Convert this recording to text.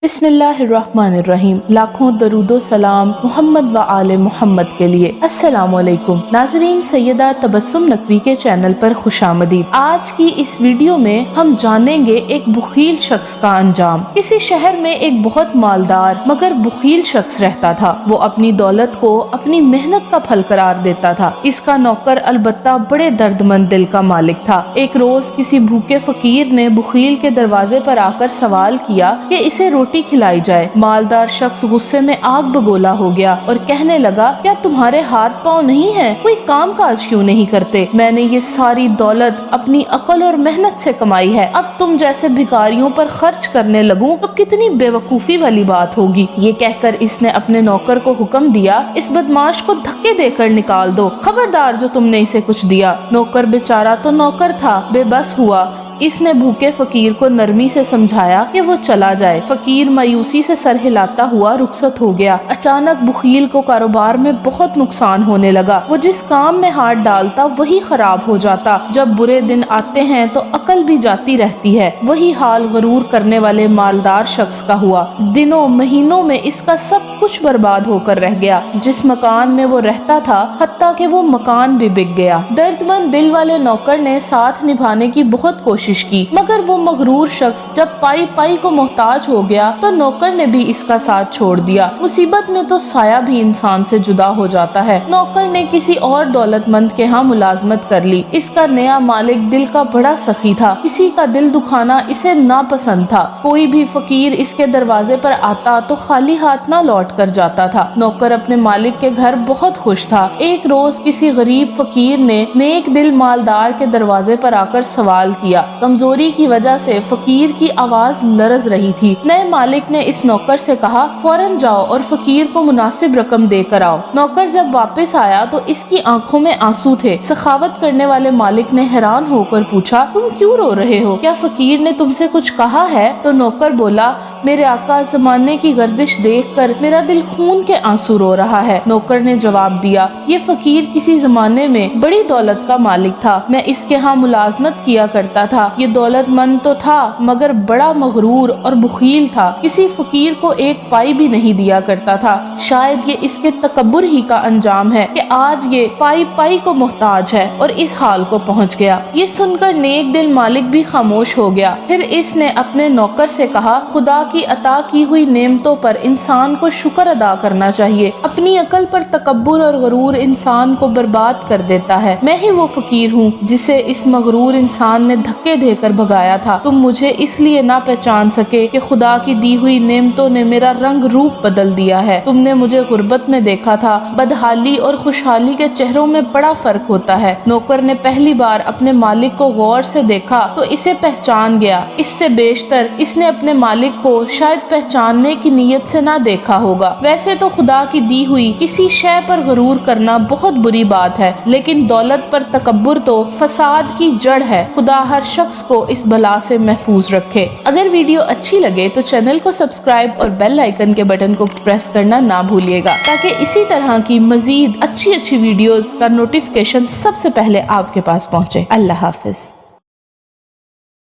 बिस्मिल्लाहिर्रहमानिर्रहीम। लाखों दरूदो सलाम मोहम्मद व आले मोहम्मद के लिए। अस्सलाम वालेकुम नाजरीन, सैयदा तबस्सुम नकवी के चैनल पर खुशामदीद। आज की इस वीडियो में हम जानेंगे एक बुखील शख्स का अंजाम। किसी शहर में एक बहुत मालदार मगर बुखील शख्स रहता था। वो अपनी दौलत को अपनी मेहनत का फल करार देता था। इसका नौकर अलबत्ता बड़े दर्दमंद दिल का मालिक था। एक रोज किसी भूखे फकीर ने बुखील के दरवाजे पर आकर सवाल किया कि इसे रोटी खिलाई जाए। मालदार शख्स गुस्से में आग बगोला हो गया और कहने लगा, क्या तुम्हारे हाथ पाँव नहीं है? कोई काम काज क्यों नहीं करते? मैंने ये सारी दौलत अपनी अकल और मेहनत से कमाई है। अब तुम जैसे भिखारियों पर खर्च करने लगूं तो कितनी बेवकूफी वाली बात होगी। ये कहकर इसने अपने नौकर को हुक्म दिया, इस बदमाश को धक्के देकर निकाल दो। खबरदार जो तुमने इसे कुछ दिया। नौकर बेचारा तो नौकर था, बेबस हुआ। इसने भूखे फकीर को नरमी से समझाया कि वो चला जाए। फकीर मायूसी से सर हिलाता हुआ रुखसत हो गया। अचानक बुखील को कारोबार में बहुत नुकसान होने लगा। वो जिस काम में हाथ डालता वही खराब हो जाता। जब बुरे दिन आते हैं तो अकल भी जाती रहती है। वही हाल गरूर करने वाले मालदार शख्स का हुआ। दिनों महीनों में इसका सब कुछ बर्बाद होकर रह गया। जिस मकान में वो रहता था हत्ता कि वो मकान भी बिक गया। दर्दमंद दिल वाले नौकर ने साथ निभाने की बहुत कोशिश की, मगर वो मगरूर शख्स जब पाई पाई को मोहताज हो गया तो नौकर ने भी इसका साथ छोड़ दिया। मुसीबत में तो साया भी इंसान से जुदा हो जाता है। नौकर ने किसी और दौलतमंद के यहाँ मुलाजमत कर ली। इसका नया मालिक दिल का बड़ा सखी था। किसी का दिल दुखाना इसे नापसंद था। कोई भी फकीर इसके दरवाजे पर आता तो खाली हाथ ना लौट कर जाता था। नौकर अपने मालिक के घर बहुत खुश था। एक रोज किसी गरीब फकीर ने नेक दिल मालदार के दरवाजे पर आकर सवाल किया। कमजोरी की वजह से फकीर की आवाज लरज रही थी। नए मालिक ने इस नौकर से कहा, फौरन जाओ और फकीर को मुनासिब रकम देकर आओ। नौकर जब वापस आया तो इसकी आंखों में आंसू थे। सखावत करने वाले मालिक ने हैरान होकर पूछा, तुम क्यों रो रहे हो? क्या फकीर ने तुमसे कुछ कहा है? तो नौकर बोला, मेरे आका, जमाने की गर्दिश देखकर मेरा दिल खून के आंसू रो रहा है। नौकर ने जवाब दिया, ये फकीर किसी जमाने में बड़ी दौलत का मालिक था। मैं इसके यहाँ मुलाजमत किया करता था। ये दौलतमंद तो था मगर बड़ा मगरूर और बुखील था। किसी फकीर को एक पाई भी नहीं दिया करता था। शायद ये इसके तकब्बुर ही का अंजाम है कि आज ये पाई पाई को मोहताज है और इस हाल को पहुंच गया। ये सुनकर नेक दिल मालिक भी खामोश हो गया। फिर इसने अपने नौकर से कहा, खुदा की अता की हुई नेमतों पर इंसान को शुक्र अदा करना चाहिए। अपनी अकल पर तकब्बुर और गरूर इंसान को बर्बाद कर देता है। मैं ही वो फकीर हूँ जिसे इस मगरूर इंसान ने धक्के देकर भगाया था। तुम मुझे इसलिए ना पहचान सके कि खुदा की दी हुई नेमतों ने मेरा रंग रूप बदल दिया है। तुमने मुझे गुर्बत में देखा था। बदहाली और खुशहाली के चेहरों में बड़ा फर्क होता है। नौकर ने पहली बार अपने मालिक को गौर से देखा तो इसे पहचान गया। इससे बेशतर इसने अपने मालिक को शायद पहचानने की नीयत से ना देखा होगा। वैसे तो खुदा की दी हुई किसी शय पर गरूर करना बहुत बुरी बात है, लेकिन दौलत पर तकब्बुर तो फसाद की जड़ है। खुदा हर शख्स को इस बला से महफूज रखे। अगर वीडियो अच्छी लगे तो चैनल को सब्सक्राइब और बेल आइकन के बटन को प्रेस करना ना भूलिएगा, ताकि इसी तरह की मजीद अच्छी वीडियोस का नोटिफिकेशन सबसे पहले आपके पास पहुंचे। अल्लाह हाफिज।